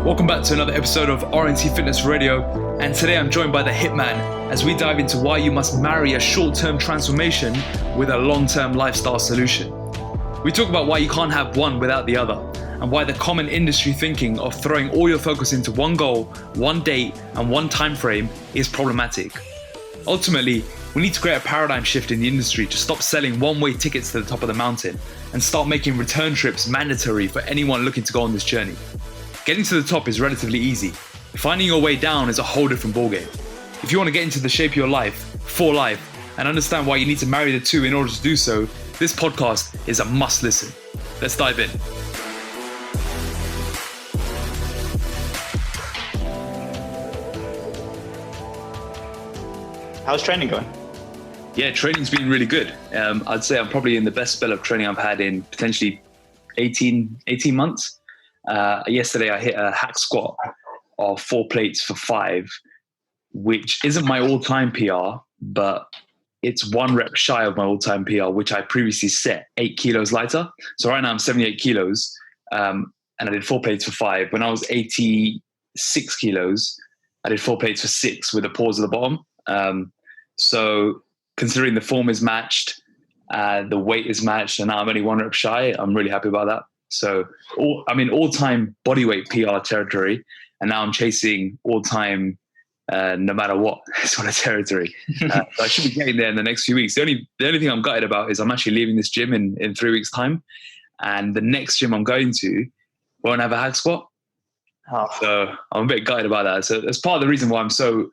Welcome back to another episode of RNT Fitness Radio, and today I'm joined by the Hitman as we dive into why you must marry a short-term transformation with a long-term lifestyle solution. We talk about why you can't have one without the other, and why the common industry thinking of throwing all your focus into one goal, one date, and one time frame is problematic. Ultimately, we need to create a paradigm shift in the industry to stop selling one-way tickets to the top of the mountain and start making return trips mandatory for anyone looking to go on this journey. Getting to the top is relatively easy. Finding your way down is a whole different ballgame. If you want to get into the shape of your life, for life, and understand why you need to marry the two in order to do so, this podcast is a must listen. Let's dive in. How's training going? Yeah, training's been really good. I'd say I'm probably in the best spell of training I've had in potentially 18 months. Yesterday I hit a hack squat of 4 plates for 5, which isn't my all-time PR, but it's 1 rep shy of my all-time PR, which I previously set 8 kilos lighter. So right now I'm 78 kilos, and I did 4 plates for 5. When I was 86 kilos, I did 4 plates for 6 with a pause at the bottom. So considering the form is matched, the weight is matched, and now I'm only 1 rep shy, I'm really happy about that. So all-time bodyweight PR territory, and now I'm chasing all-time no matter what sort of territory. So I should be getting there in the next few weeks. The only thing I'm gutted about is I'm actually leaving this gym in 3 weeks' time, and the next gym I'm going to won't have a hack squat. Oh. So I'm a bit gutted about that. So that's part of the reason why I'm so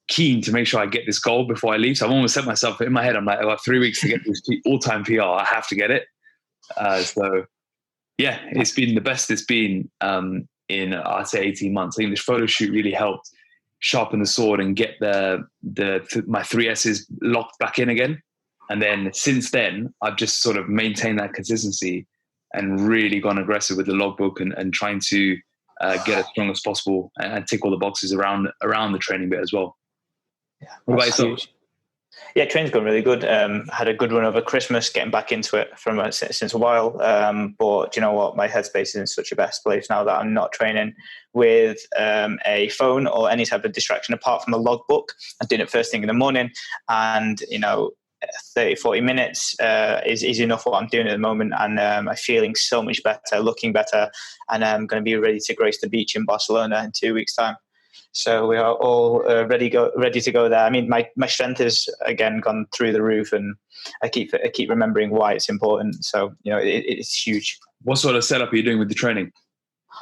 keen to make sure I get this goal before I leave. So I've almost set myself in my head, I'm like, I got 3 weeks to get this all-time PR. I have to get it. So yeah, it's been the best it's been in, I'd say, 18 months. I think this photo shoot really helped sharpen the sword and get my 3 S's locked back in again. And then since then, I've just sort of maintained that consistency and really gone aggressive with the logbook and trying to get as strong as possible and tick all the boxes around the training bit as well. Yeah, what about yourself? Huge. Yeah, training's gone really good. Had a good run over Christmas, getting back into it since a while. But do you know what? My headspace is in such a best place now that I'm not training with a phone or any type of distraction apart from a logbook. I'm doing it first thing in the morning, and 30, 40 minutes is enough what I'm doing at the moment, and I'm feeling so much better, looking better, and I'm going to be ready to grace the beach in Barcelona in 2 weeks' time. So we are all ready to go there. I mean, my strength has again gone through the roof, and I keep remembering why it's important. So it's huge. What sort of setup are you doing with the training?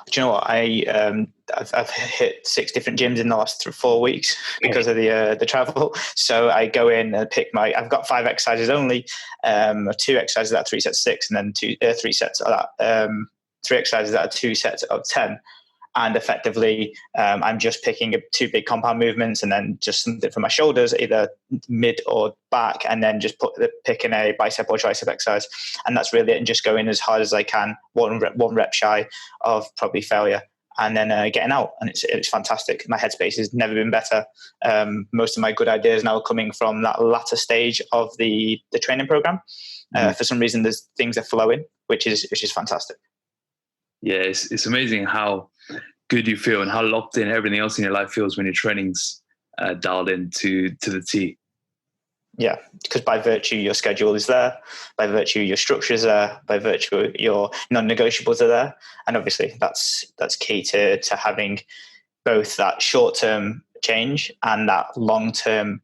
Do you know what? I've hit 6 different gyms in the last 4 weeks because of the travel. So I go in and pick I've got 5 exercises only, 2 exercises that are 3 sets 6, and then 3 sets of that 3 exercises that are 2 sets of 10. And effectively, I'm just picking 2 big compound movements and then just something for my shoulders, either mid or back, and then just picking a bicep or tricep exercise. And that's really it, and just going as hard as I can, one rep shy of probably failure, and then getting out. And it's fantastic. My headspace has never been better. Most of my good ideas now are coming from that latter stage of the training program. For some reason, there's things are flowing, which is fantastic. Yeah, it's amazing how good you feel and how locked in everything else in your life feels when your training's dialed in to the T. Yeah, because by virtue your schedule is there, by virtue your structure is there, by virtue your non-negotiables are there, and obviously that's key to having both that short-term change and that long-term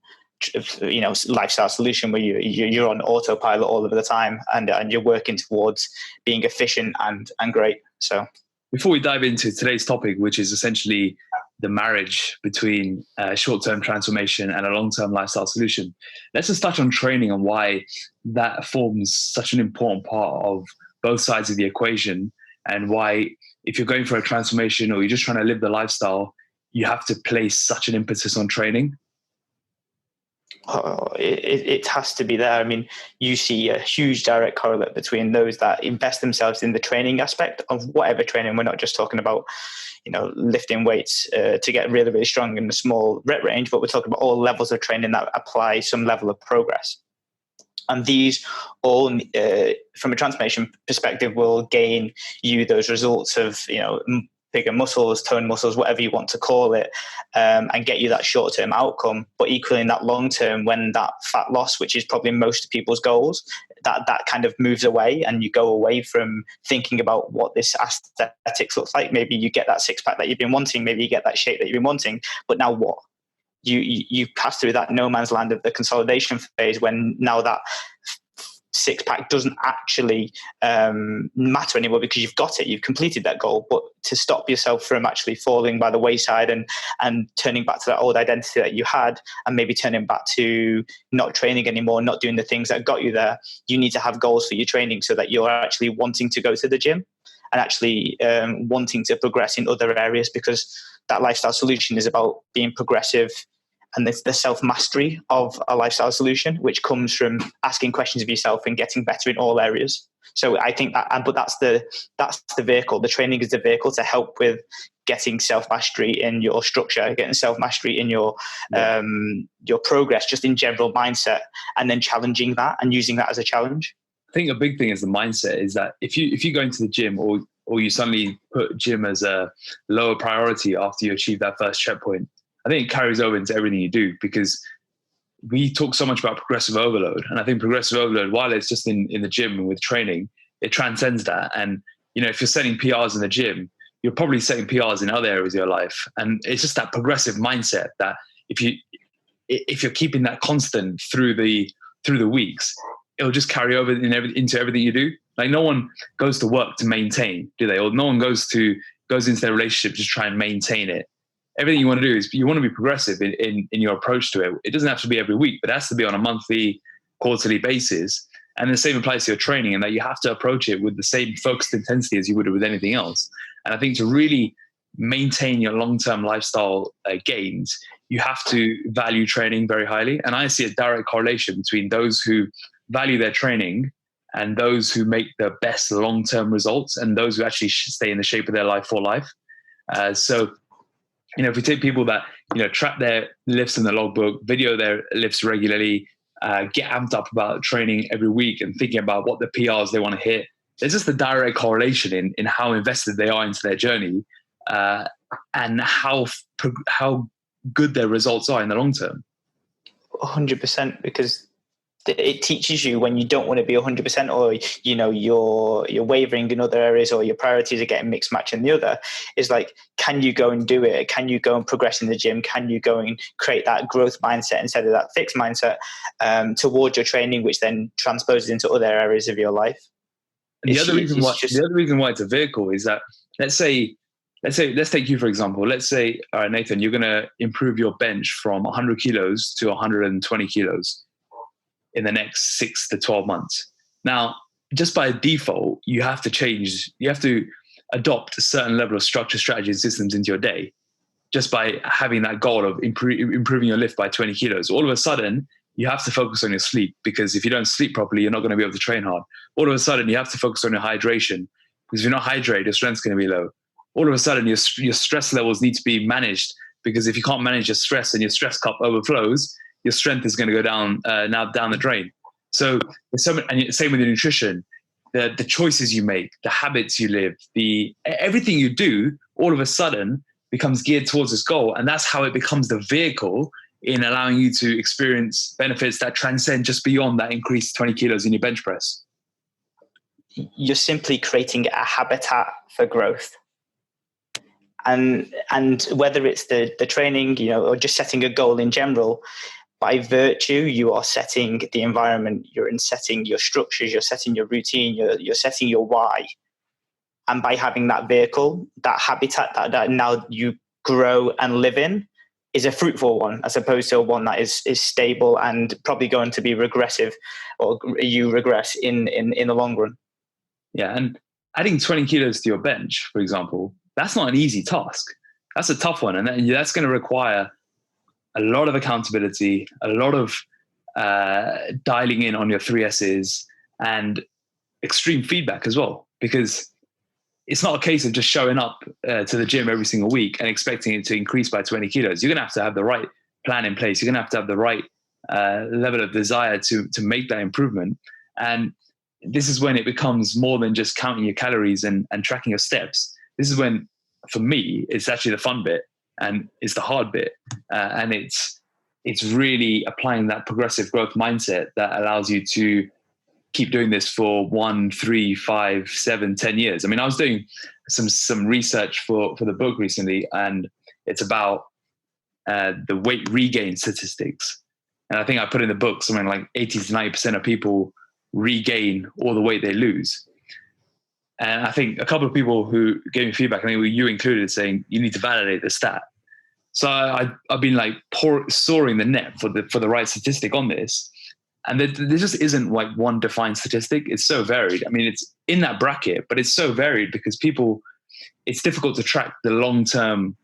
lifestyle solution where you're on autopilot all of the time and you're working towards being efficient and great. So before we dive into today's topic, which is essentially the marriage between short-term transformation and a long-term lifestyle solution, let's just touch on training and why that forms such an important part of both sides of the equation, and why if you're going for a transformation or you're just trying to live the lifestyle, you have to place such an emphasis on training. It has to be there. I mean, you see a huge direct correlate between those that invest themselves in the training aspect of whatever training. We're not just talking about, lifting weights to get really, really strong in a small rep range, but we're talking about all levels of training that apply some level of progress. And these all, from a transformation perspective, will gain you those results of, bigger muscles, tone muscles, whatever you want to call it, and get you that short-term outcome. But equally in that long term, when that fat loss, which is probably most people's goals, that kind of moves away, and you go away from thinking about what this aesthetics looks like. Maybe you get that six-pack that you've been wanting, maybe you get that shape that you've been wanting, but now what? You pass through that no man's land of the consolidation phase, when now that six-pack doesn't actually matter anymore, because you've got it, you've completed that goal. But to stop yourself from actually falling by the wayside and turning back to that old identity that you had, and maybe turning back to not training anymore, not doing the things that got you there, you need to have goals for your training so that you're actually wanting to go to the gym and actually wanting to progress in other areas, because that lifestyle solution is about being progressive. And it's the self-mastery of a lifestyle solution, which comes from asking questions of yourself and getting better in all areas. So I think that, but that's the vehicle. The training is the vehicle to help with getting self-mastery in your structure, getting self-mastery in your progress, just in general mindset, and then challenging that and using that as a challenge. I think a big thing is the mindset is that if you go into the gym, or you suddenly put gym as a lower priority after you achieve that first checkpoint, I think it carries over into everything you do, because we talk so much about progressive overload. And I think progressive overload, while it's just in the gym and with training, it transcends that. And, if you're setting PRs in the gym, you're probably setting PRs in other areas of your life. And it's just that progressive mindset that if you're keeping that constant through the weeks, it'll just carry over into everything you do. Like, no one goes to work to maintain, do they? Or no one goes into their relationship to try and maintain it. Everything you want to do is you want to be progressive in your approach to it. It doesn't have to be every week, but it has to be on a monthly, quarterly basis. And the same applies to your training, and that you have to approach it with the same focused intensity as you would with anything else. And I think to really maintain your long-term lifestyle gains, you have to value training very highly. And I see a direct correlation between those who value their training and those who make the best long-term results, and those who actually stay in the shape of their life for life. So if we take people that, track their lifts in the logbook, video their lifts regularly, get amped up about training every week and thinking about what the PRs they want to hit, there's just a direct correlation in how invested they are into their journey, and how good their results are in the long term. 100%, because it teaches you when you don't want to be 100%, or you're wavering in other areas, or your priorities are getting mixed match in the other. Is like, can you go and do it? Can you go and progress in the gym? Can you go and create that growth mindset instead of that fixed mindset towards your training, which then transposes into other areas of your life? And the other reason why it's a vehicle is that, let's take you for example. Let's say, all right, Nathan, you're going to improve your bench from 100 kilos to 120 kilos in the next 6 to 12 months. Now, just by default, you have to adopt a certain level of structure, strategy, and systems into your day, just by having that goal of improving your lift by 20 kilos. All of a sudden, you have to focus on your sleep, because if you don't sleep properly, you're not going to be able to train hard. All of a sudden, you have to focus on your hydration, because if you're not hydrated, your strength's going to be low. All of a sudden, your stress levels need to be managed, because if you can't manage your stress and your stress cup overflows, your strength is going to go down the drain. So there's and same with your nutrition, the choices you make, the habits you live, everything you do, all of a sudden becomes geared towards this goal. And that's how it becomes the vehicle in allowing you to experience benefits that transcend just beyond that increased 20 kilos in your bench press. You're simply creating a habitat for growth. And whether it's the training, or just setting a goal in general, by virtue, you are setting the environment, you're setting your structures, you're setting your routine, you're setting your why. And by having that vehicle, that habitat that now you grow and live in, is a fruitful one, as opposed to one that is stable and probably going to be regressive, or you regress in the long run. Yeah, and adding 20 kilos to your bench, for example, that's not an easy task. That's a tough one, and that's going to require a lot of accountability, a lot of dialing in on your 3S's, and extreme feedback as well, because it's not a case of just showing up to the gym every single week and expecting it to increase by 20 kilos. You're going to have the right plan in place. You're going to have the right level of desire to make that improvement. And this is when it becomes more than just counting your calories and tracking your steps. This is when for me, it's actually the fun bit and it's the hard bit. And it's really applying that progressive growth mindset that allows you to keep doing this for 1, 3, 5, 7, 10 years. I mean, I was doing some research for the book recently, and it's about the weight regain statistics. And I think I put in the book something like 80 to 90% of people regain all the weight they lose. And I think a couple of people who gave me feedback, I think you included, saying you need to validate the stat. So I've been like soaring the net for the right statistic on this. And there just isn't like one defined statistic. It's so varied. I mean, it's in that bracket, but it's so varied because it's difficult to track the long-term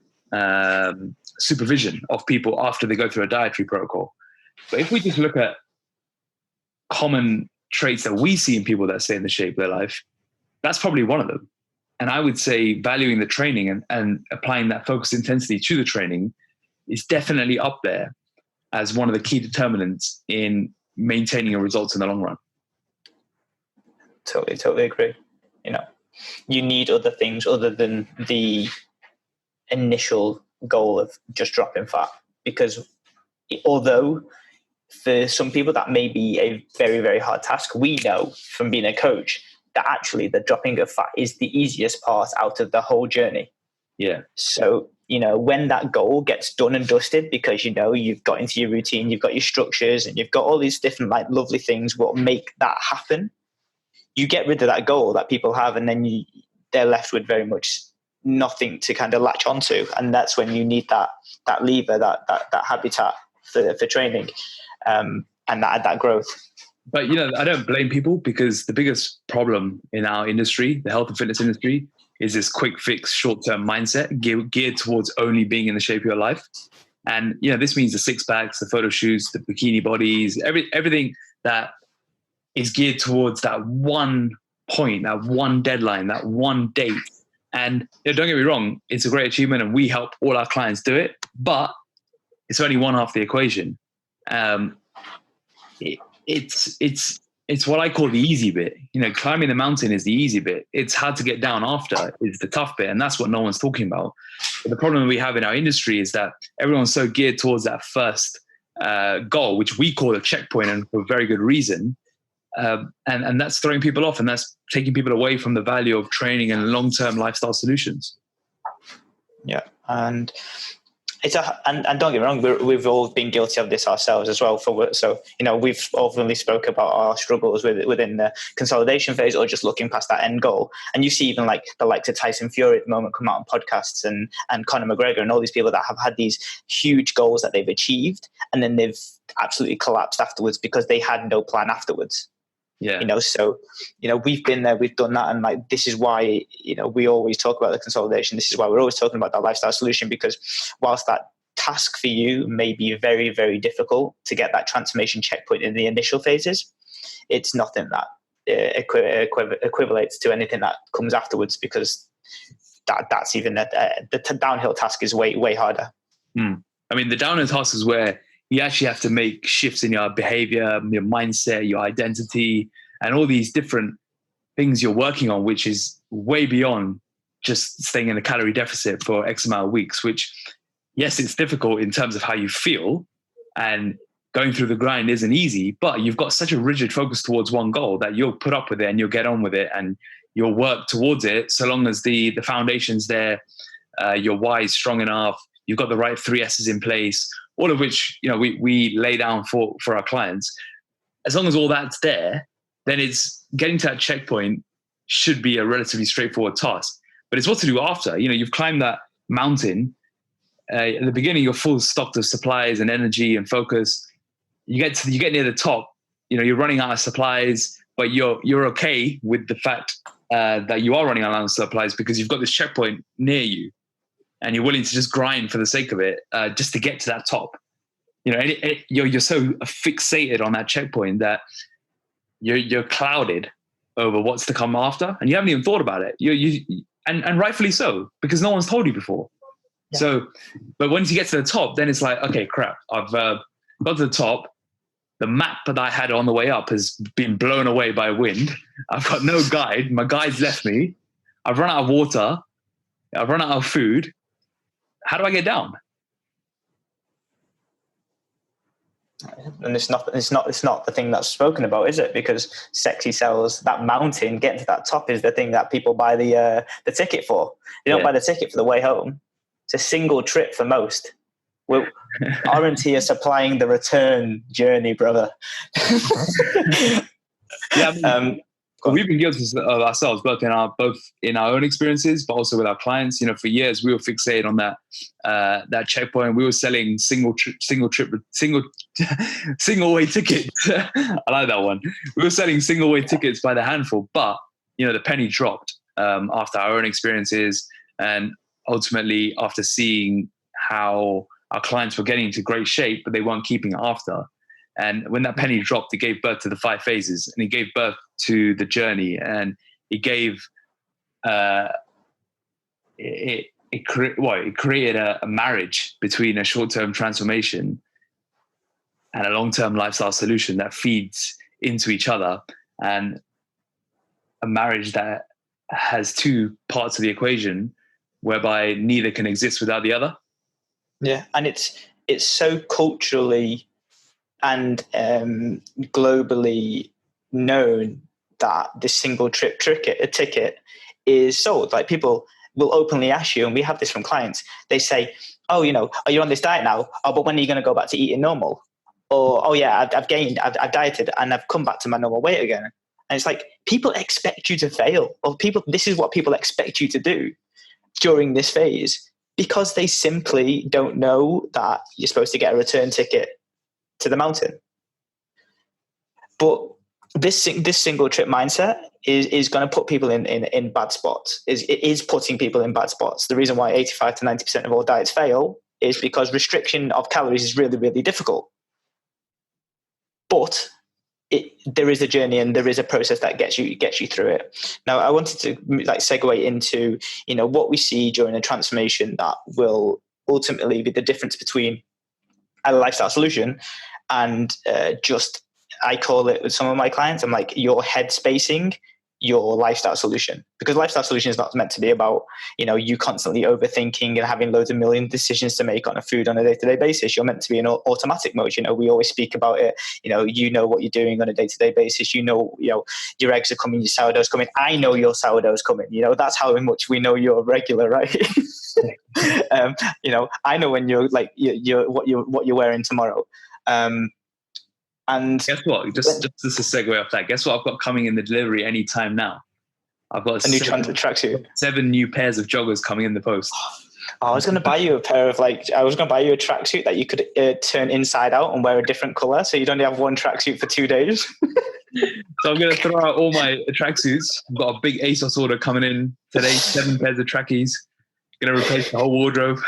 supervision of people after they go through a dietary protocol. But if we just look at common traits that we see in people that stay in the shape of their life, that's probably one of them. And I would say valuing the training and applying that focused intensity to the training is definitely up there as one of the key determinants in maintaining your results in the long run. Totally agree. You need other things other than the initial goal of just dropping fat, because although for some people that may be a very, very hard task, we know from being a coach that actually the dropping of fat is the easiest part out of the whole journey. Yeah. So, when that goal gets done and dusted, because, you've got into your routine, you've got your structures, and you've got all these different like lovely things what make that happen, you get rid of that goal that people have, and then they're left with very much nothing to kind of latch onto. And that's when you need that lever, that habitat for training, and that growth. But, I don't blame people, because the biggest problem in our industry, the health and fitness industry, is this quick fix, short-term mindset geared towards only being in the shape of your life. And, this means the six packs, the photo shoots, the bikini bodies, everything that is geared towards that one point, that one deadline, that one date. And don't get me wrong, it's a great achievement and we help all our clients do it, but it's only one half the equation. It's what I call the easy bit. Climbing the mountain is the easy bit. It's hard to get down after is the tough bit. And that's what no one's talking about. But the problem we have in our industry is that everyone's so geared towards that first goal, which we call a checkpoint, and for very good reason. And that's throwing people off, and that's taking people away from the value of training and long-term lifestyle solutions. Yeah. And and don't get me wrong, we've all been guilty of this ourselves as well. So we've openly spoke about our struggles within the consolidation phase, or just looking past that end goal. And you see even like the likes of Tyson Fury at the moment come out on podcasts, and Conor McGregor, and all these people that have had these huge goals that they've achieved, and then they've absolutely collapsed afterwards because they had no plan afterwards. Yeah. So we've been there, we've done that, and like this is why we always talk about the consolidation. This is why we're always talking about that lifestyle solution, because whilst that task for you may be very, very difficult to get that transformation checkpoint in the initial phases, it's nothing that equivalates to anything that comes afterwards, because that's even the downhill task is way harder. I mean, the downhill task is where you actually have to make shifts in your behavior, your mindset, your identity, and all these different things you're working on, which is way beyond just staying in a calorie deficit for X amount of weeks, which, yes, it's difficult in terms of how you feel, and going through the grind isn't easy, but you've got such a rigid focus towards one goal that you'll put up with it and you'll get on with it and you'll work towards it, so long as the foundation's there, your why is strong enough, you've got the right 3 S's in place, all of which we lay down for our clients. As long as all that's there, then it's getting to that checkpoint should be a relatively straightforward task. But it's what to do after. You've climbed that mountain. At the beginning, you're full stocked of supplies and energy and focus. You get near the top. You're running out of supplies, but you're okay with the fact that you are running out of supplies, because you've got this checkpoint near you. And you're willing to just grind for the sake of it, just to get to that top. You're so fixated on that checkpoint that you're clouded over what's to come after, and you haven't even thought about it. And rightfully so, because no one's told you before. Yeah. So, but once you get to the top, then it's like, okay, crap, I've got to the top. The map that I had on the way up has been blown away by wind. I've got no guide. My guide's left me. I've run out of water. I've run out of food. How do I get down? And it's not the thing that's spoken about, is it? Because sexy sells, that mountain, getting to that top is the thing that people buy the ticket for. They don't buy the ticket for the way home. It's a single trip for most. R&T are supplying the return journey, brother. Yeah, I mean, we've been guilty of ourselves, both in our own experiences, but also with our clients. For years we were fixated on that checkpoint. We were selling single way tickets. I like that one. We were selling single way tickets by the handful, but the penny dropped after our own experiences, and ultimately after seeing how our clients were getting into great shape, but they weren't keeping after. And when that penny dropped, it gave birth to the 5 phases, and it gave birth to the journey, and it gave it created a marriage between a short-term transformation and a long-term lifestyle solution that feeds into each other, and a marriage that has 2 parts of the equation whereby neither can exist without the other. Yeah, and it's so culturally and globally known that this single trip ticket is sold. Like, people will openly ask you, and we have this from clients, they say, oh, are you on this diet now? Oh, but when are you going to go back to eating normal? Or, oh yeah, I've dieted and I've come back to my normal weight again. And it's like, people expect you to fail, or this is what people expect you to do during this phase, because they simply don't know that you're supposed to get a return ticket to the mountain. But this single trip mindset is going to put people in bad spots. It is putting people in bad spots. The reason why 85 to 90% of all diets fail is because restriction of calories is really, really difficult. But there is a journey and there is a process that gets you through it. Now, I wanted to segue into what we see during a transformation that will ultimately be the difference between a lifestyle solution and I call it with some of my clients, I'm like, your head spacing your lifestyle solution, because lifestyle solution is not meant to be about you constantly overthinking and having loads of million decisions to make on a food on a day-to-day basis. You're meant to be in automatic mode. We always speak about it. You know what you're doing on a day-to-day basis. Your eggs are coming, your sourdough's coming. I know your sourdough's coming. That's how much we know you're regular, right? I know when you're what you're wearing tomorrow. And guess what? Just a segue off that. Guess what I've got coming in the delivery anytime now? I've got a new tracksuit. 7 new pairs of joggers coming in the post. I was going to buy you a tracksuit that you could turn inside out and wear a different color, so you'd only have one tracksuit for 2 days. So I'm going to throw out all my tracksuits. I've got a big ASOS order coming in today. 7 pairs of trackies. Going to replace the whole wardrobe.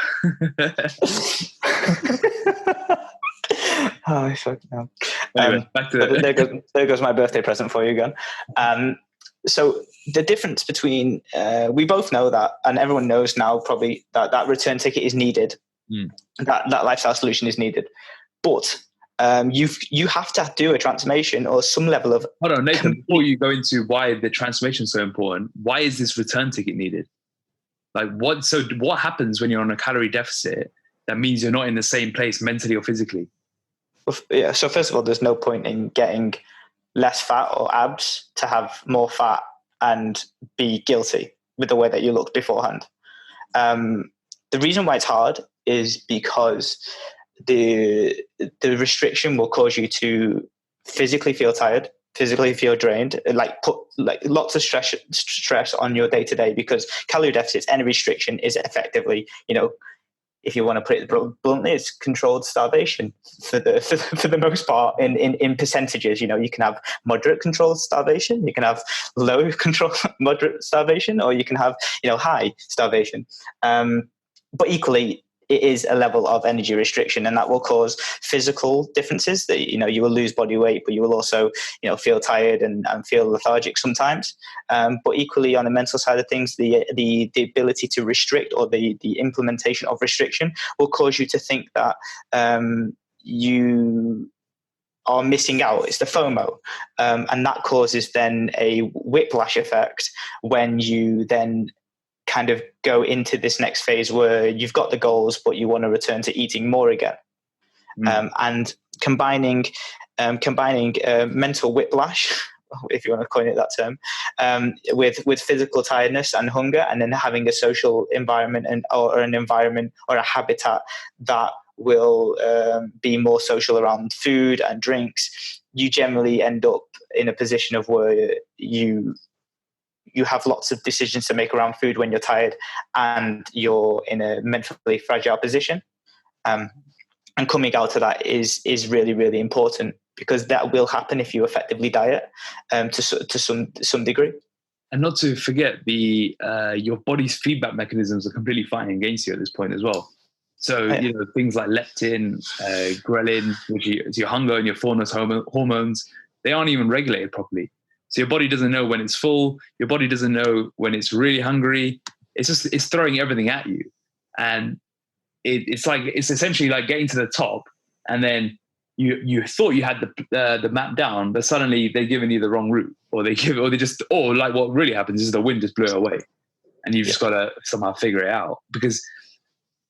Oh, fucking hell. Anyway, back to there goes my birthday present for you again. So the difference between we both know that, and everyone knows now probably that return ticket is needed. That lifestyle solution is needed, but you have to do a transformation or some level of. Hold on, Nathan. Before you go into why the transformation is so important, why is this return ticket needed? What happens when you're on a calorie deficit that means you're not in the same place mentally or physically? Yeah. So first of all, there's no point in getting less fat or abs to have more fat and be guilty with the way that you looked beforehand. The reason why it's hard is because the restriction will cause you to physically feel tired, physically feel drained, put lots of stress on your day to day, because calorie deficits, any restriction is effectively, if you want to put it bluntly, it's controlled starvation for the most part in percentages. You can have moderate controlled starvation, you can have low control moderate starvation, or you can have high starvation. But equally, it is a level of energy restriction, and that will cause physical differences. That you will lose body weight, but you will also feel tired and feel lethargic sometimes. But equally, on the mental side of things, the ability to restrict, or the implementation of restriction, will cause you to think that you are missing out. It's the FOMO, and that causes then a whiplash effect when you then kind of go into this next phase where you've got the goals, but you want to return to eating more again. And combining mental whiplash, if you want to coin it that term, with physical tiredness and hunger, and then having a social environment or an environment or a habitat that will be more social around food and drinks, you generally end up in a position of where you have lots of decisions to make around food when you're tired and you're in a mentally fragile position. And coming out of that is really, really important, because that will happen if you effectively diet to some degree. And not to forget, your body's feedback mechanisms are completely fighting against you at this point as well. So, things like leptin, ghrelin, which is your hunger and your fullness hormones, they aren't even regulated properly. So your body doesn't know when it's full. Your body doesn't know when it's really hungry. It's throwing everything at you. And it's essentially like getting to the top, and then you thought you had the map down, but suddenly they've given you the wrong route, or like what really happens is the wind just blew it away, and you've just got to somehow figure it out, because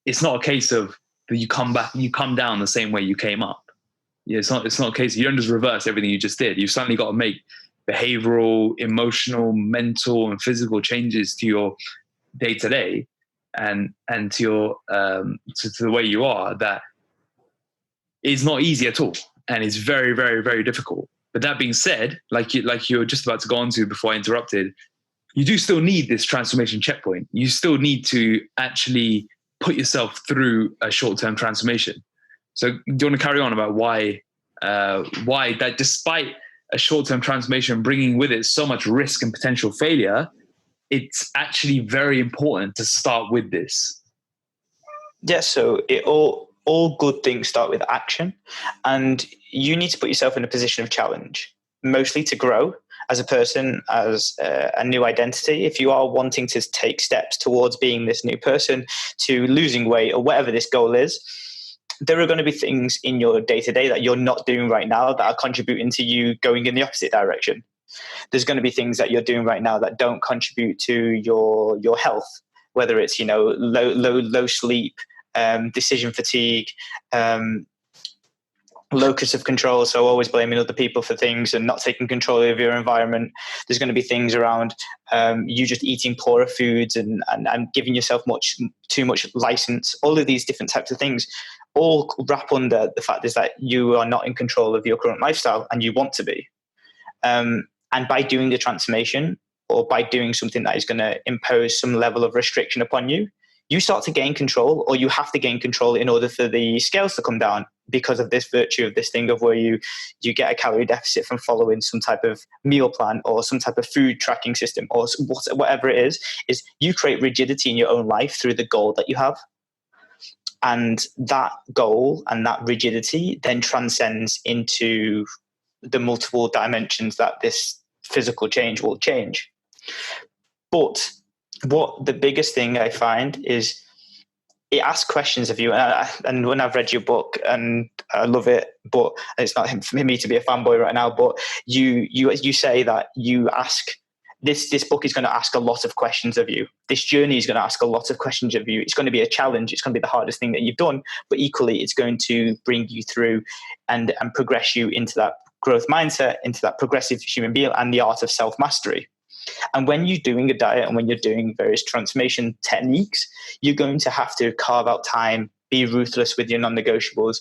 it's not a case of that you come down the same way you came up. It's not a case, you don't just reverse everything you just did. You've suddenly got to make behavioral, emotional, mental, and physical changes to your day to day, and to your to the way you are, that is not easy at all, and it's very, very, very difficult. But that being said, like you're just about to go on to before I interrupted, you do still need this transformation checkpoint. You still need to actually put yourself through a short-term transformation. So do you want to carry on about why that despite a short-term transformation bringing with it so much risk and potential failure, it's actually very important to start with this? Yeah, so all good things start with action, and you need to put yourself in a position of challenge, mostly to grow as a person, as a new identity. If you are wanting to take steps towards being this new person, to losing weight, or whatever this goal is, there are going to be things in your day-to-day that you're not doing right now that are contributing to you going in the opposite direction. There's going to be things that you're doing right now that don't contribute to your health, whether it's low sleep, decision fatigue, locus of control, so always blaming other people for things and not taking control of your environment. There's going to be things around you just eating poorer foods and giving yourself too much license. All of these different types of things all wrap under the fact is that you are not in control of your current lifestyle, and you want to be. And by doing the transformation, or by doing something that is going to impose some level of restriction upon you, you start to gain control, or you have to gain control in order for the scales to come down, because of this virtue of this thing of where you get a calorie deficit from following some type of meal plan or some type of food tracking system, or whatever it is you create rigidity in your own life through the goal that you have. And that goal and that rigidity then transcends into the multiple dimensions that this physical change will change. But what the biggest thing I find is it asks questions of you. And when I've read your book, and I love it, but it's not for me to be a fanboy right now, but you say that you ask, this book is going to ask a lot of questions of you. This journey is going to ask a lot of questions of you. It's going to be a challenge. It's going to be the hardest thing that you've done, but equally it's going to bring you through and progress you into that growth mindset, into that progressive human being, and the art of self-mastery. And when you're doing a diet and when you're doing various transformation techniques, you're going to have to carve out time, be ruthless with your non-negotiables,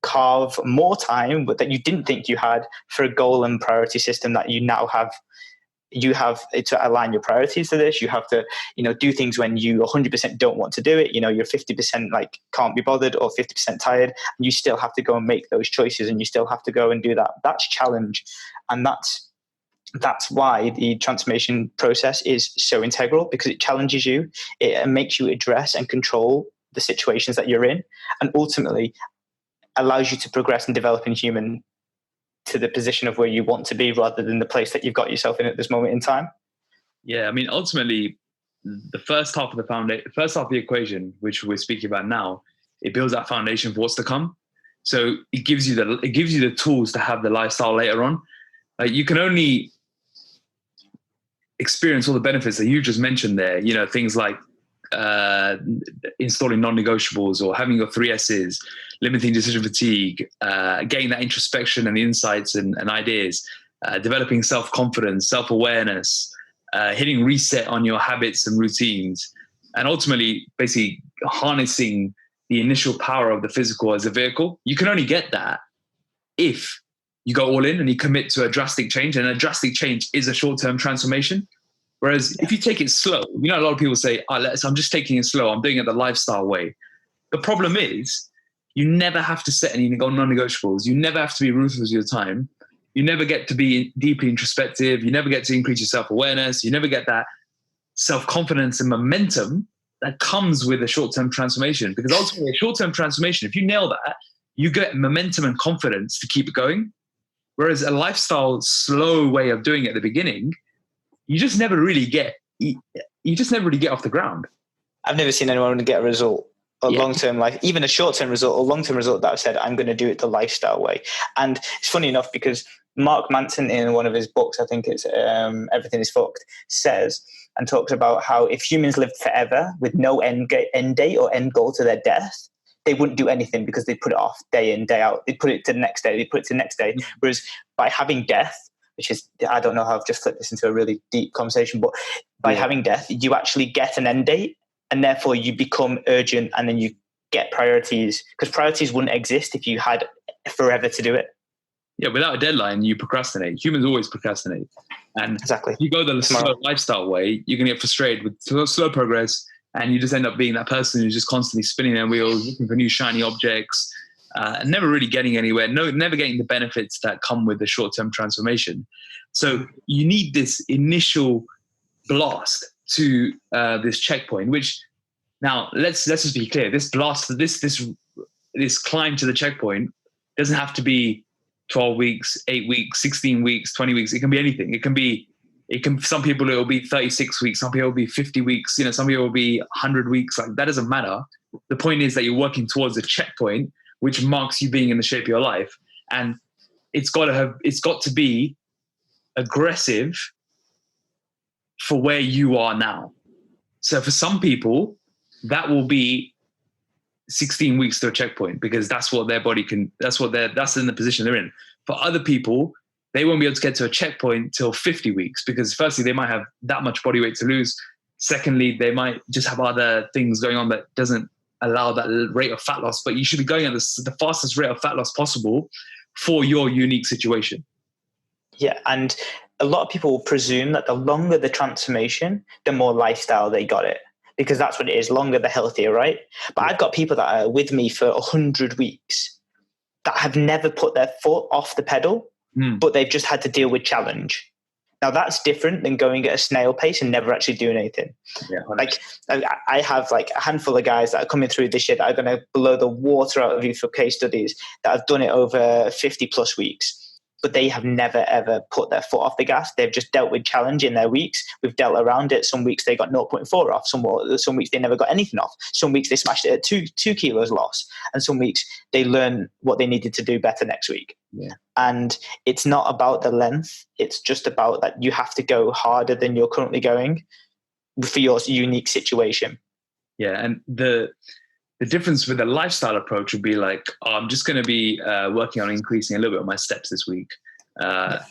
carve more time that you didn't think you had for a goal and priority system that you now have. You have to align your priorities to this. You have to, do things when you 100% don't want to do it. You're 50% like can't be bothered, or 50% tired. And you still have to go and make those choices, and you still have to go and do that. That's challenge. And that's why the transformation process is so integral, because it challenges you. It makes you address and control the situations that you're in, and ultimately allows you to progress and develop in human to the position of where you want to be, rather than the place that you've got yourself in at this moment in time. Yeah, I mean, ultimately, the first half of the equation, which we're speaking about now, it builds that foundation for what's to come. So it gives you the tools to have the lifestyle later on. Like, you can only experience all the benefits that you just mentioned there, things like installing non-negotiables or having your 3S's, limiting decision fatigue, getting that introspection and the insights and ideas, developing self-confidence, self-awareness, hitting reset on your habits and routines, and ultimately basically harnessing the initial power of the physical as a vehicle. You can only get that if you go all in and you commit to a drastic change, and a drastic change is a short-term transformation. Whereas if you take it slow, a lot of people say, I'm just taking it slow. I'm doing it the lifestyle way. The problem is you never have to set any non-negotiables. You never have to be ruthless with your time. You never get to be deeply introspective. You never get to increase your self-awareness. You never get that self-confidence and momentum that comes with a short-term transformation. Because ultimately, a short-term transformation, if you nail that, you get momentum and confidence to keep it going. Whereas a lifestyle, slow way of doing it at the beginning, you just never really get off the ground. I've never seen anyone get a result, a long-term life, even a short-term result or long-term result that I've said, I'm going to do it the lifestyle way. And it's funny enough because Mark Manson, in one of his books, I think it's Everything is Fucked, says and talks about how if humans lived forever with no end date or end goal to their death, they wouldn't do anything because they'd put it off day in, day out. They'd put it to the next day. They'd put it to the next day. Whereas by having death, which is, I don't know how I've just flipped this into a really deep conversation, but by having death, you actually get an end date, and therefore you become urgent, and then you get priorities, because priorities wouldn't exist if you had forever to do it. Yeah, without a deadline, you procrastinate. Humans always procrastinate. And exactly. If you go the slow lifestyle way, you're going to get frustrated with slow progress, and you just end up being that person who's just constantly spinning their wheels, looking for new shiny objects, and never really getting anywhere, never getting the benefits that come with the short-term transformation. So you need this initial blast to this checkpoint, which now let's just be clear. This blast, this climb to the checkpoint doesn't have to be 12 weeks, 8 weeks, 16 weeks, 20 weeks. It can be anything. Some people it will be 36 weeks. Some people it will be 50 weeks. Some people it will be 100 weeks. Like, that doesn't matter. The point is that you're working towards a checkpoint, which marks you being in the shape of your life. And it's got to be aggressive for where you are now. So for some people, that will be 16 weeks to a checkpoint, because that's what their body can, that's in the position they're in. For other people, they won't be able to get to a checkpoint till 50 weeks, because firstly, they might have that much body weight to lose. Secondly, they might just have other things going on that doesn't allow that rate of fat loss, but you should be going at the fastest rate of fat loss possible for your unique situation. Yeah, and a lot of people presume that the longer the transformation, the more lifestyle they got it, because that's what it is. Longer, the healthier, right? But I've got people that are with me for 100 weeks that have never put their foot off the pedal, but they've just had to deal with challenge. Now that's different than going at a snail pace and never actually doing anything. Yeah, like I have like a handful of guys that are coming through this year that are going to blow the water out of you for case studies that have done it over 50 plus weeks, but they have never ever put their foot off the gas. They've just dealt with challenge in their weeks. We've dealt around it. Some weeks they got 0.4 off. Some weeks they never got anything off. Some weeks they smashed it at 2 kilos loss. And some weeks they learn what they needed to do better next week. Yeah. And it's not about the length. It's just about that you have to go harder than you're currently going for your unique situation. Yeah. And the difference with the lifestyle approach would be like, I'm just going to be working on increasing a little bit of my steps this week.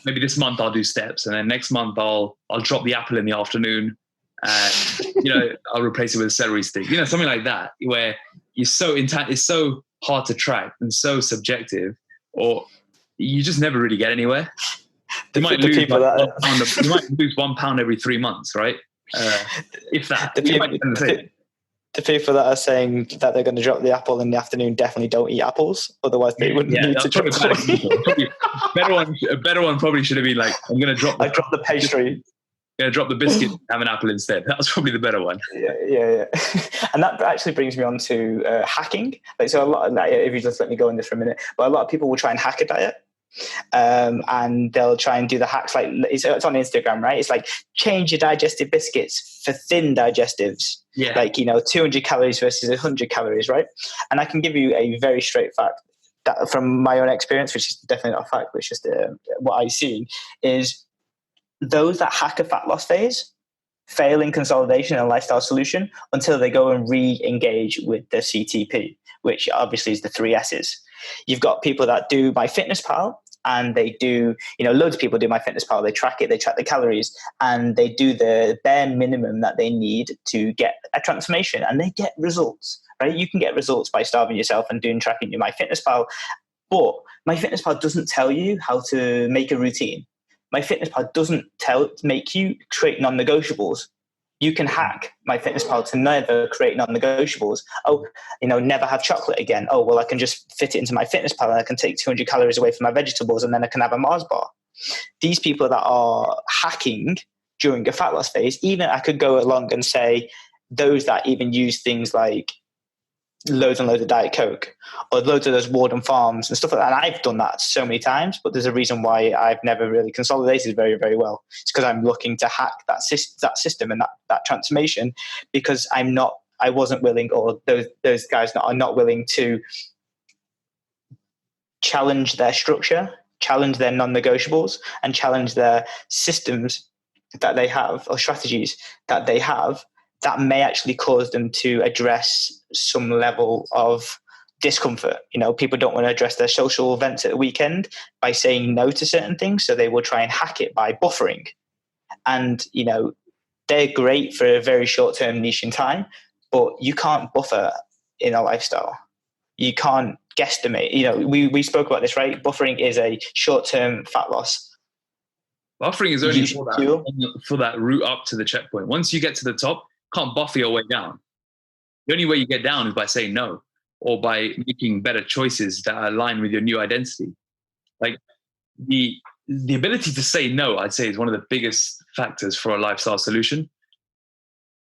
Maybe this month I'll do steps, and then next month I'll drop the apple in the afternoon, and I'll replace it with a celery stick. Something like that, where you're so it's so hard to track and so subjective, or you just never really get anywhere. You might lose you might lose 1 pound every 3 months, right? If that. The people that are saying that they're going to drop the apple in the afternoon definitely don't eat apples. Otherwise, they wouldn't need to drop it. A better one probably should have been like, I'm going to drop the pastry. Drop the biscuit, have an apple instead. That was probably the better one. Yeah. And that actually brings me on to hacking. So a lot, if you just let me go on this for a minute, but a lot of people will try and hack a diet. And they'll try and do the hacks, like it's on Instagram, right? It's like change your digestive biscuits for thin digestives, like 200 calories versus 100 calories, right? And I can give you a very straight fact that from my own experience, which is definitely not a fact, but it's just what I've seen, is those that hack a fat loss phase fail in consolidation and lifestyle solution until they go and re-engage with the CTP, which obviously is the 3 S's. You've got people that do MyFitnessPal, and they do, loads of people do MyFitnessPal. They track it, they track the calories, and they do the bare minimum that they need to get a transformation, and they get results, right? You can get results by starving yourself and tracking your MyFitnessPal, but MyFitnessPal doesn't tell you how to make a routine. MyFitnessPal doesn't make you create non-negotiables. You can hack MyFitnessPal to never create non-negotiables. Oh, never have chocolate again. Oh, well, I can just fit it into MyFitnessPal and I can take 200 calories away from my vegetables and then I can have a Mars bar. These people that are hacking during a fat loss phase, even I could go along and say those that even use things like loads and loads of Diet Coke or loads of those Warden Farms and stuff like that. And I've done that so many times, but there's a reason why I've never really consolidated very, very well. It's because I'm looking to hack that system and that transformation, because I wasn't willing, or those guys are not willing to challenge their structure, challenge their non-negotiables, and challenge their systems that they have or strategies that they have that may actually cause them to address some level of discomfort. People don't want to address their social events at the weekend by saying no to certain things, so they will try and hack it by buffering. And, they're great for a very short-term niche in time, but you can't buffer in a lifestyle. You can't guesstimate. We spoke about this, right? Buffering is a short-term fat loss. Buffering is only for that route up to the checkpoint. Once you get to the top, can't buffer your way down. The only way you get down is by saying no, or by making better choices that align with your new identity. Like the ability to say no, I'd say, is one of the biggest factors for a lifestyle solution.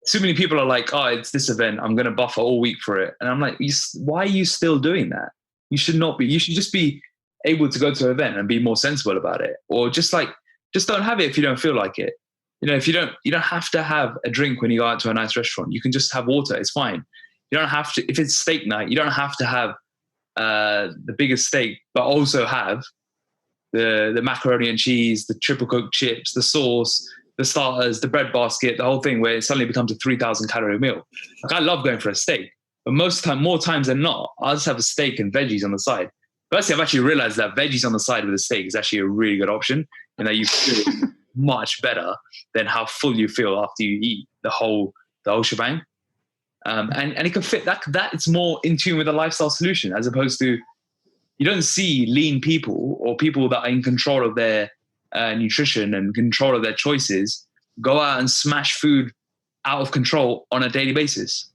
So many people are like, oh, it's this event, I'm going to buffer all week for it. And I'm like, why are you still doing that? You should not be. You should just be able to go to an event and be more sensible about it. Or just don't have it if you don't feel like it. If you don't have to have a drink when you go out to a nice restaurant. You can just have water. It's fine. You don't have to, if it's steak night, you don't have to have the biggest steak, but also have the macaroni and cheese, the triple cooked chips, the sauce, the starters, the bread basket, the whole thing, where it suddenly becomes a 3,000 calorie meal. Like, I love going for a steak, but more times than not, I'll just have a steak and veggies on the side. Firstly, I've actually realized that veggies on the side with a steak is actually a really good option, and that you feel much better than how full you feel after you eat the whole shebang. And it can fit that it's more in tune with a lifestyle solution, as opposed to, you don't see lean people or people that are in control of their nutrition and control of their choices go out and smash food out of control on a daily basis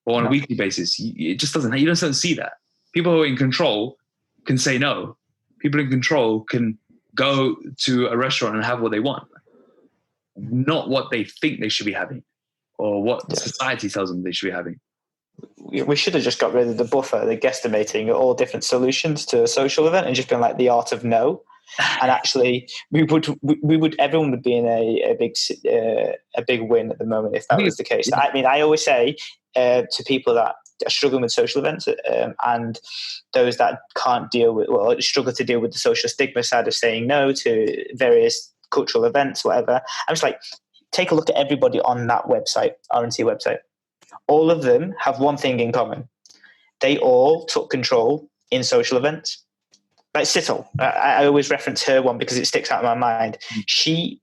or on a weekly basis. It just doesn't. You just don't see that. People who are in control can say no. People in control can go to a restaurant and have what they want, not what they think they should be having or what society tells them they should be having. We should have just got rid of the buffer, the guesstimating, all different solutions to a social event, and just been like the art of no. And actually, everyone would be in a big win at the moment if that was the case. I mean, I always say to people that are struggling with social events and those that struggle to deal with the social stigma side of saying no to various cultural events, whatever. I'm just like, take a look at everybody on that website, RNC website. All of them have one thing in common. They all took control in social events. Like Sittle, I always reference her one because it sticks out in my mind. She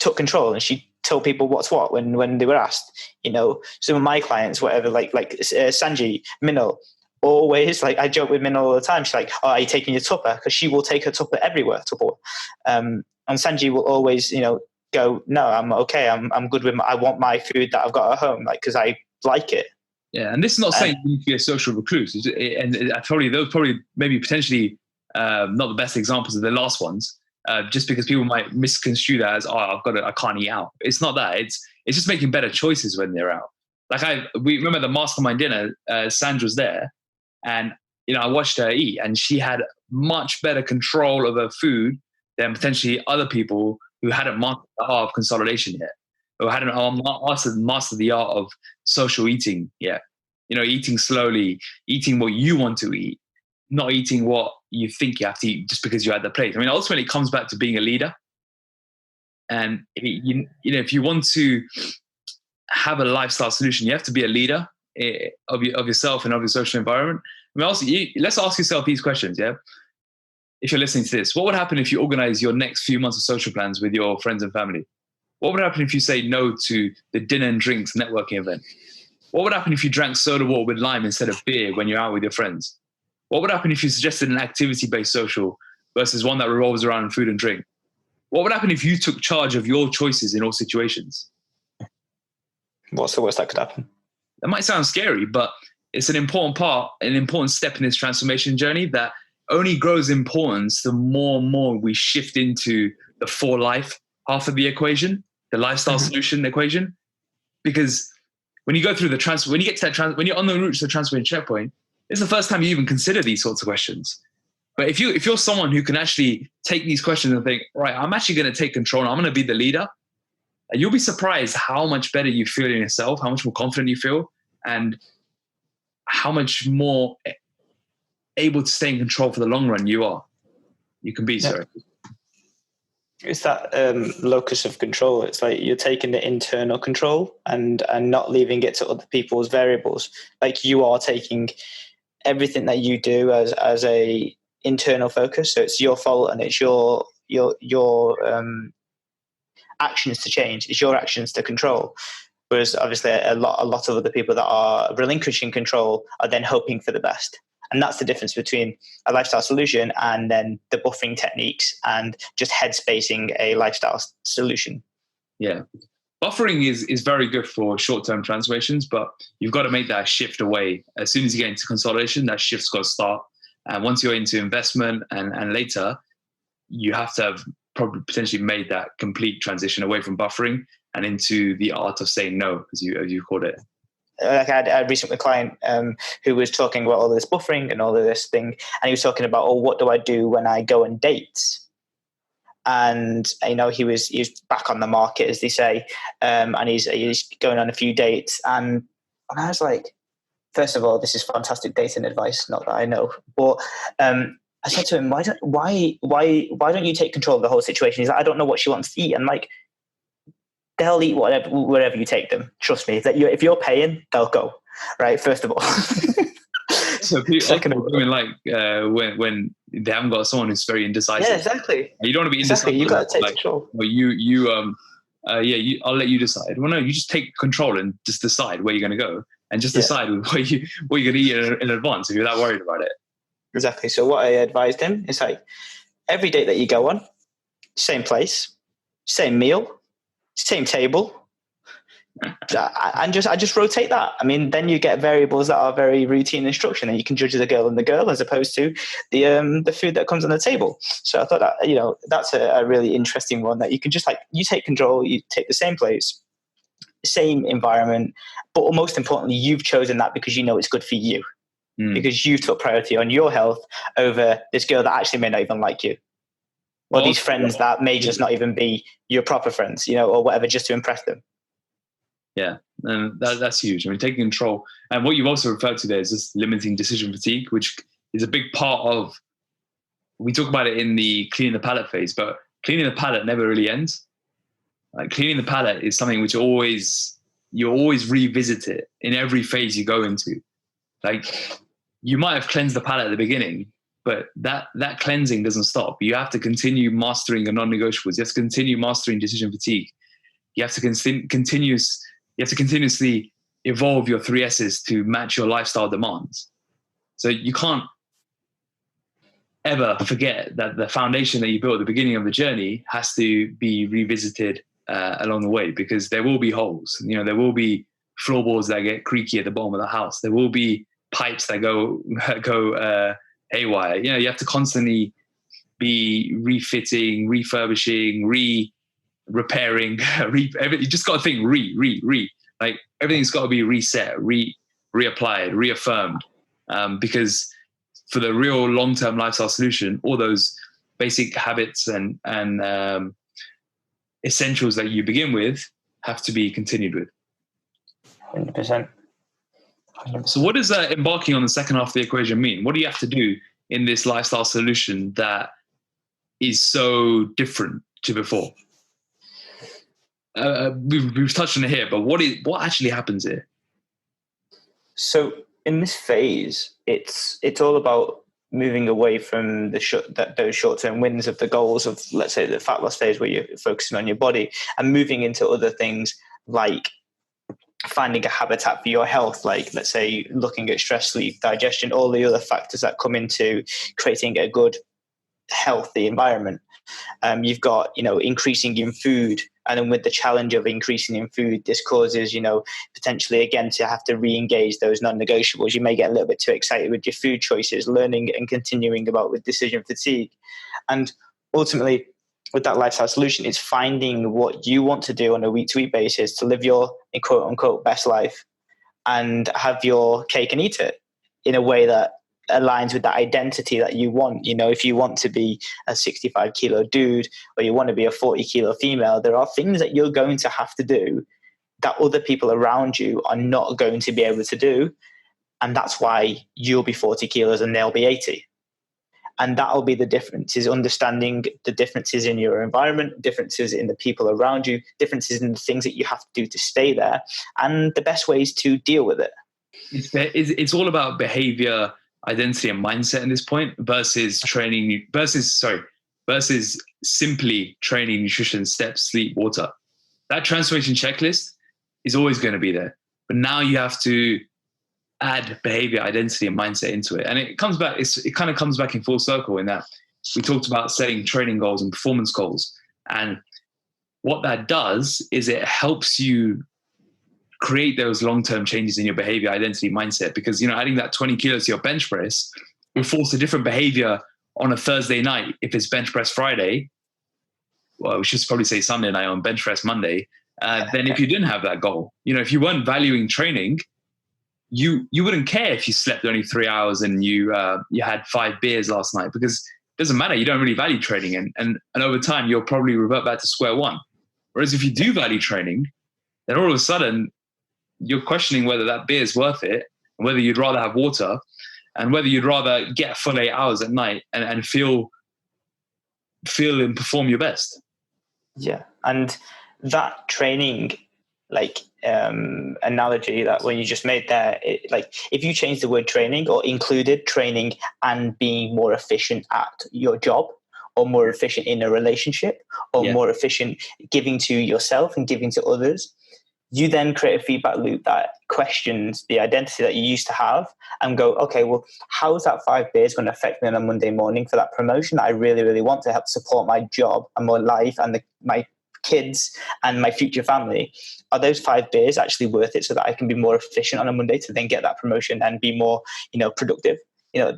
took control and she told people what's what when they were asked. Some of my clients, whatever, like Sanji, Minal, always, like, I joke with Minal all the time. She's like, oh, are you taking your tupper? Because she will take her tupper everywhere, and Sanji will always, go, no, I'm okay. I'm good with I want my food that I've got at home, like, because I like it. Yeah, and this is not saying you need to be a social recluse. And those maybe potentially not the best examples of the last ones, just because people might misconstrue that as, I can't eat out. It's not that. It's just making better choices when they're out. Like we remember the mastermind dinner, Sandra's there, and I watched her eat, and she had much better control of her food than potentially other people who hadn't mastered the art of consolidation yet, or hadn't mastered the art of social eating yet. Eating slowly, eating what you want to eat, not eating what you think you have to eat just because you're at the plate. I mean, ultimately, it comes back to being a leader. And if you want to have a lifestyle solution, you have to be a leader of yourself and of your social environment. I mean, also, let's ask yourself these questions. Yeah. If you're listening to this, what would happen if you organize your next few months of social plans with your friends and family? What would happen if you say no to the dinner and drinks networking event? What would happen if you drank soda water with lime instead of beer when you're out with your friends? What would happen if you suggested an activity-based social versus one that revolves around food and drink? What would happen if you took charge of your choices in all situations? What's the worst that could happen? That might sound scary, but it's an important step in this transformation journey that only grows in importance the more and more we shift into the for life half of the equation, the lifestyle solution equation. Because when you go through when you get to that when you're on the route to the transformation checkpoint, it's the first time you even consider these sorts of questions. But if you're someone who can actually take these questions and think, right, I'm actually going to take control, and I'm going to be the leader, and you'll be surprised how much better you feel in yourself, how much more confident you feel, and how much more able to stay in control for the long run you can be. Sorry. It's that locus of control. It's like you're taking the internal control and not leaving it to other people's variables. Like you are taking everything that you do as a internal focus. So it's your fault and it's your actions to change. It's your actions to control. Whereas obviously a lot of other people that are relinquishing control are then hoping for the best. And that's the difference between a lifestyle solution and then the buffering techniques and just headspacing a lifestyle solution. Yeah. Buffering is very good for short-term transformations, but you've got to make that shift away. As soon as you get into consolidation, that shift's got to start. And once you're into investment and later, you have to have probably potentially made that complete transition away from buffering and into the art of saying no, as you called it. Like I had recently a client who was talking about all this buffering and all of this thing, and he was talking about, what do I do when I go on dates? And he was back on the market, as they say, and he's going on a few dates, and I was like, first of all, this is fantastic dating advice, not that I know, but I said to him, why don't you take control of the whole situation? He's like, I don't know what she wants to eat. And like, they'll eat wherever you take them. Trust me. If you're paying, they'll go. Right. First of all. So people like when they haven't got someone who's very indecisive. Yeah, exactly. You don't want to be indecisive. Exactly. You got to take control. Well, I'll let you decide. Well, no, you just take control and just decide where you're going to go, and just decide what you're going to eat in advance if you're that worried about it. Exactly. So what I advised him is like, every date that you go on, same place, same meal, same table, and I just rotate that. I mean, then you get variables that are very routine instruction, and you can judge the girl and the girl as opposed to the food that comes on the table. So I thought that that's a really interesting one, that you can just you take control, you take the same place, same environment, but most importantly, you've chosen that because it's good for you, because you took priority on your health over this girl that actually may not even like you. Or these friends that may just not even be your proper friends, or whatever, just to impress them. Yeah, and that's huge. I mean, taking control. And what you've also referred to there is this limiting decision fatigue, which is a big part of, we talk about it in the cleaning the palate phase, but cleaning the palate never really ends. Like, cleaning the palate is something which you always revisit it in every phase you go into. Like, you might have cleansed the palate at the beginning, but that cleansing doesn't stop. You have to continue mastering your non-negotiables. You have to continue mastering decision fatigue. You have to continuously evolve your 3 S's to match your lifestyle demands. So you can't ever forget that the foundation that you built at the beginning of the journey has to be revisited along the way, because there will be holes. There will be floorboards that get creaky at the bottom of the house. There will be pipes that go haywire. You have to constantly be refitting, refurbishing, repairing. You just got to think like, everything's got to be reset, reapplied, reaffirmed, because for the real long-term lifestyle solution, all those basic habits and essentials that you begin with have to be continued with. 100%. So what does embarking on the second half of the equation mean? What do you have to do in this lifestyle solution that is so different to before? we've touched on it here, but what actually happens here? So in this phase, it's all about moving away from those short-term wins of the goals of, let's say, the fat loss phase where you're focusing on your body, and moving into other things like finding a habitat for your health, like, let's say, looking at stress, sleep, digestion, all the other factors that come into creating a good, healthy environment. You've got, increasing in food. And then with the challenge of increasing in food, this causes, potentially, again, to have to re-engage those non-negotiables. You may get a little bit too excited with your food choices, learning and continuing about with decision fatigue. And ultimately, with that lifestyle solution, it's finding what you want to do on a week-to-week basis to live your, quote-unquote, best life and have your cake and eat it in a way that aligns with that identity that you want. If you want to be a 65 kilo dude or you want to be a 40 kilo female, there are things that you're going to have to do that other people around you are not going to be able to do. And that's why you'll be 40 kilos and they'll be 80. And that'll be the difference, is understanding the differences in your environment, differences in the people around you, differences in the things that you have to do to stay there, and the best ways to deal with it. It's all about behavior, identity, and mindset at this point versus simply training, nutrition, steps, sleep, water. That transformation checklist is always going to be there, but now you have to add behavior, identity, and mindset into it. And it comes back, it kind of comes back in full circle in that we talked about setting training goals and performance goals. And what that does is it helps you create those long-term changes in your behavior, identity, mindset, because, adding that 20 kilos to your bench press will force a different behavior on a Thursday night. If it's bench press Friday, well, we should probably say Sunday night on bench press Monday. Then if you didn't have that goal, if you weren't valuing training, you wouldn't care if you slept only 3 hours and you had 5 beers last night, because it doesn't matter. You don't really value training, and over time you'll probably revert back to square one. Whereas if you do value training, then all of a sudden you're questioning whether that beer is worth it, and whether you'd rather have water, and whether you'd rather get a full 8 hours at night and feel and perform your best. Yeah, and that training, analogy that when you just made there, if you change the word training or included training and being more efficient at your job, or more efficient in a relationship, or more efficient giving to yourself and giving to others, you then create a feedback loop that questions the identity that you used to have and go, okay, well, how is that 5 beers going to affect me on a Monday morning for that promotion that I really, really want to help support my job and my life and my kids and my future family? Are those 5 beers actually worth it so that I can be more efficient on a Monday to then get that promotion and be more, productive?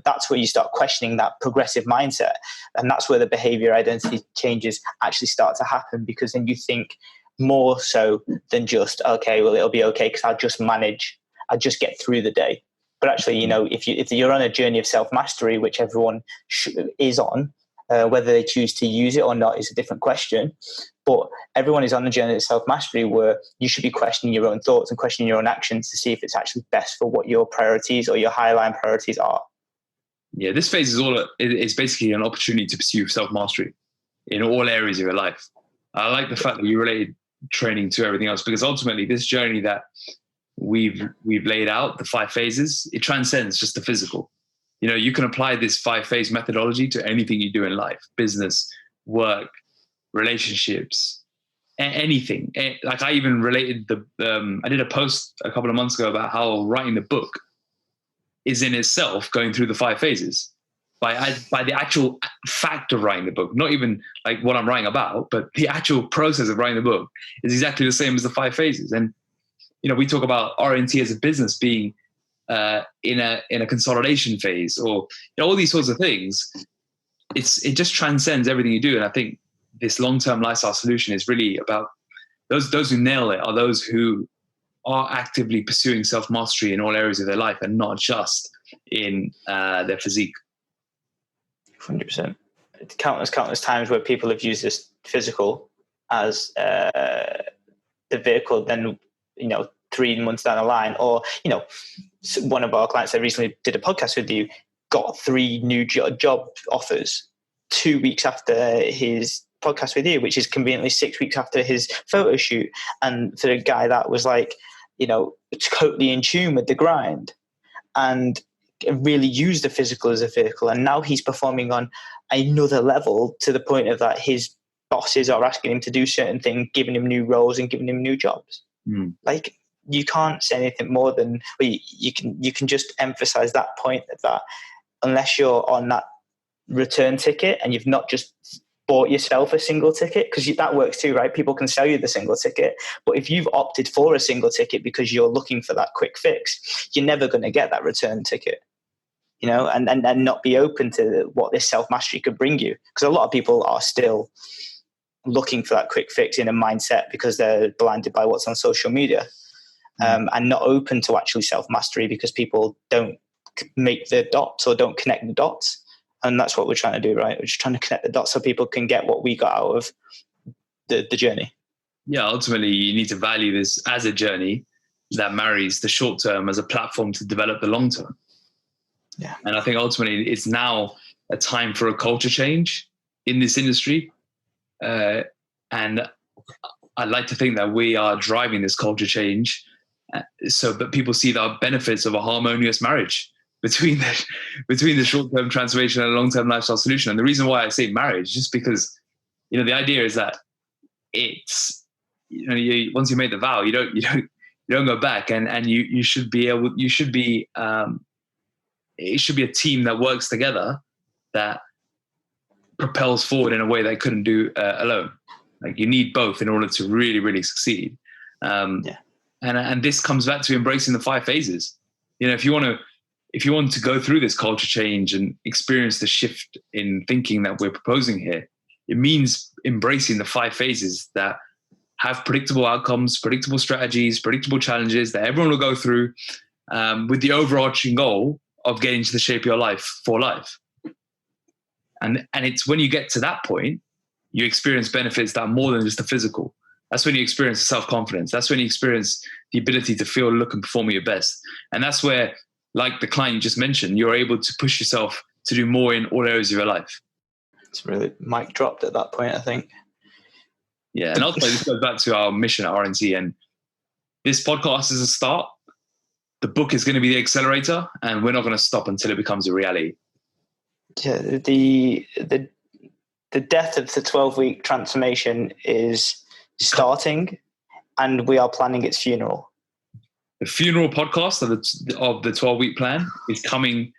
That's where you start questioning that progressive mindset. And that's where the behavior identity changes actually start to happen, because then you think more so than just, okay, well, it'll be okay because I'll just manage, I'll just get through the day. But actually, if you're on a journey of self-mastery, which everyone is on, whether they choose to use it or not is a different question. But everyone is on a journey of self-mastery where you should be questioning your own thoughts and questioning your own actions to see if it's actually best for what your priorities or your high-line priorities are. Yeah, this phase is basically an opportunity to pursue self-mastery in all areas of your life. I like the fact that you related training to everything else, because ultimately this journey that we've laid out, the 5 phases, it transcends just the physical. You can apply this 5-phase methodology to anything you do in life: business, work, relationships, anything. Like I even related I did a post a couple of months ago about how writing the book is in itself going through the 5 phases by the actual fact of writing the book, not even like what I'm writing about, but the actual process of writing the book is exactly the same as the 5 phases. And, we talk about RNT as a business being in a consolidation phase, or all these sorts of things. It just transcends everything you do. And I think this long-term lifestyle solution is really about those who nail it are those who are actively pursuing self-mastery in all areas of their life and not just in their physique. 100%. Countless times where people have used this physical as the vehicle, then 3 months down the line, or one of our clients that recently did a podcast with you got 3 new job offers 2 weeks after his podcast with you, which is conveniently 6 weeks after his photo shoot. And for a guy that was like, totally in tune with the grind and really used the physical as a vehicle. And now he's performing on another level to the point of that his bosses are asking him to do certain things, giving him new roles and giving him new jobs. Like, you can't say anything more than, you can just emphasize that point of that unless you're on that return ticket and you've not just bought yourself a single ticket, because that works too, right? People can sell you the single ticket, but if you've opted for a single ticket because you're looking for that quick fix, you're never going to get that return ticket, and not be open to what this self-mastery could bring you. Because a lot of people are still looking for that quick fix in a mindset because they're blinded by what's on social media, and not open to actually self-mastery because people don't make the dots or don't connect the dots. And that's what we're trying to do, right? We're just trying to connect the dots so people can get what we got out of the journey. Yeah, ultimately, you need to value this as a journey that marries the short term as a platform to develop the long term. Yeah. And I think ultimately it's now a time for a culture change in this industry. And I'd like to think that we are driving this culture change so that people see the benefits of a harmonious marriage between the short-term transformation and a long-term lifestyle solution. And the reason why I say marriage is just because, the idea is that it's, once you make the vow, you don't go back, and it should be a team that works together, that propels forward in a way they couldn't do alone. Like, you need both in order to really, really succeed. And this comes back to embracing the 5 phases. If you want to go through this culture change and experience the shift in thinking that we're proposing here, it means embracing the 5 phases that have predictable outcomes, predictable strategies, predictable challenges that everyone will go through, with the overarching goal of getting to the shape of your life for life. And it's when you get to that point, you experience benefits that are more than just the physical. That's when you experience self-confidence. That's when you experience the ability to feel, look, and perform at your best. And that's where, like the client you just mentioned, you're able to push yourself to do more in all areas of your life. It's really mic dropped at that point, I think. Yeah, and ultimately this goes back to our mission at RNT. And this podcast is a start. The book is going to be the accelerator, and we're not going to stop until it becomes a reality. Yeah, the death of the 12-week transformation is starting, and we are planning its funeral. The funeral podcast of the 12-week plan is coming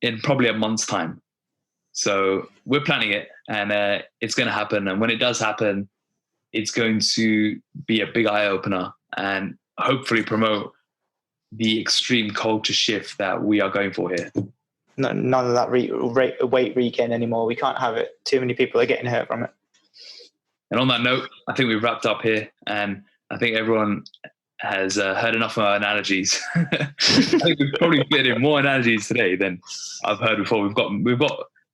in probably a month's time. So we're planning it, and it's going to happen. And when it does happen, it's going to be a big eye-opener and hopefully promote the extreme culture shift that we are going for here. None of that weight regain anymore. We can't have it. Too many people are getting hurt from it. And on that note, I think we've wrapped up here, and I think everyone has heard enough of our analogies. I think we've probably fit in more analogies today than I've heard before. We've got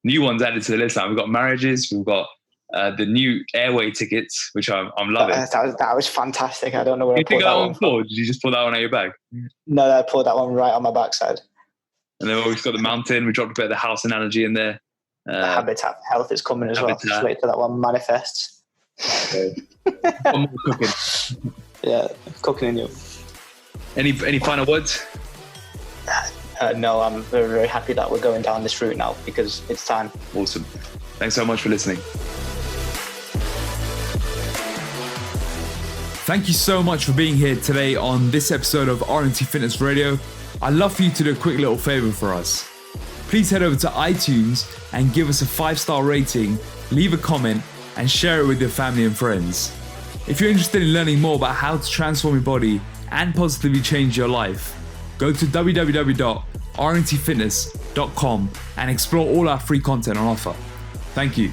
new ones added to the list now. We've got marriages. We've got the new airway tickets, which I'm loving. That was fantastic. I don't know where I pulled that one for. Did you just pull that one out of your bag? No, I pulled that one right on my backside. And then we've got the mountain. We dropped a bit of the house analogy in there. The habitat health is coming as well. Just wait till that one manifests. Okay. One more cooking. Yeah, cooking in you. Any final words? No, I'm very, very happy that we're going down this route now because it's time. Awesome. Thanks so much for listening. Thank you so much for being here today on this episode of RNT Fitness Radio. I'd love for you to do a quick little favor for us. Please head over to iTunes and give us a 5-star rating, leave a comment, and share it with your family and friends. If you're interested in learning more about how to transform your body and positively change your life, go to www.rntfitness.com and explore all our free content on offer. Thank you.